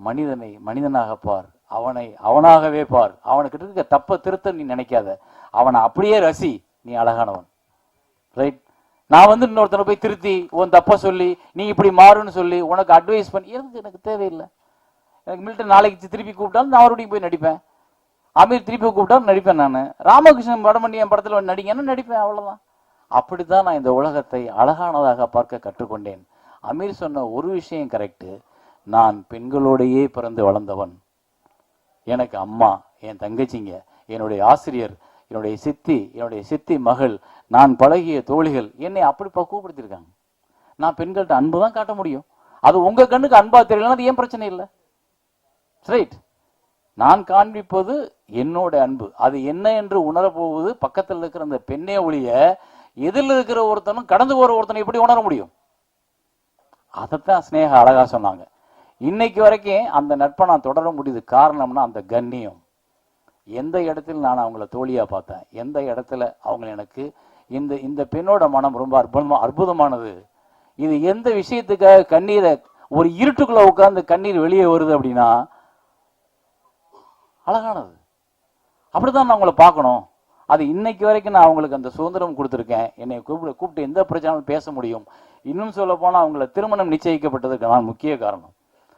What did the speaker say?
மனிதனை மனிதனாக பார், அவனை அவனாகவே பார். அவனுக்கிட்ட இருக்க தப்ப திருத்த நீ நினைக்காத, அவனை அப்படியே ரசி, நீ அழகானவன். ரைட்? நான் வந்து இன்னொருத்தனை போய் திருத்தி உன் தப்ப சொல்லி நீ இப்படி மாறுன்னு சொல்லி உனக்கு அட்வைஸ் பண்ணி எனக்கு தேவையில்லை. எனக்கு மில்டன் நாளைக்கு திருப்பி கூப்பிட்டாலும் நான் அவருடைய போய் நடிப்பேன். அமீர் திருப்பி கூப்பிட்டாலும் நடிப்பேன். நான் ராமகிருஷ்ணன் வடமணி என் படத்தில் நடிங்கன்னா நடிப்பேன், அவ்வளவுதான். அப்படித்தான் நான் இந்த உலகத்தை அழகானதாக பார்க்க கற்றுக்கொண்டேன். அமீர் சொன்ன ஒரு விஷயம் கரெக்டு. நான் பெண்களோடையே பிறந்து வளர்ந்தவன். எனக்கு அம்மா, என் தங்கச்சிங்க, என்னுடைய ஆசிரியர், என்னுடைய சித்தி மகள், நான் பழகிய தோழிகள் என்னை அப்படி பக்குவப்படுத்திருக்காங்க. நான் பெண்கள்கிட்ட அன்பு தான் காட்ட முடியும். அது உங்க கண்ணுக்கு அன்பா தெரியலன்னா அது ஏன் பிரச்சனை இல்லை. ரைட்? நான் காண்பிப்பது என்னோட அன்பு. அது என்ன என்று உணரப்போவது பக்கத்தில் இருக்கிற அந்த பெண்ணே ஒழிய எதிரில் இருக்கிற ஒருத்தனும் கடந்து போற ஒருத்தனை எப்படி உணர முடியும்? அதைத்தான் ஸ்னேகா அழகா சொன்னாங்க. இன்னைக்கு வரைக்கும் அந்த நட்பை நான் தொடர முடியுது. காரணம்னா அந்த கண்ணியம். எந்த இடத்துல நான் அவங்கள தோழியா பார்த்தேன், எந்த இடத்துல அவங்க எனக்கு இந்த பெண்ணோட மனம் ரொம்ப அற்புதமானது. இது எந்த விஷயத்துக்காக கண்ணீரை ஒரு இருட்டுக்குள்ள உட்கார்ந்து கண்ணீர் வெளியே வருது அப்படின்னா அழகானது. அப்படிதான் நான் அவங்கள பார்க்கணும். அது இன்னைக்கு வரைக்கும் நான் அவங்களுக்கு அந்த சுதந்திரம் கொடுத்துருக்கேன். என்னை கூப்பிட்டு எந்த பிரச்சனையும் பேச முடியும். இன்னும் சொல்ல போனா அவங்கள திருமணம் நிச்சயிக்கப்பட்டதுக்கு நான் முக்கிய காரணம்.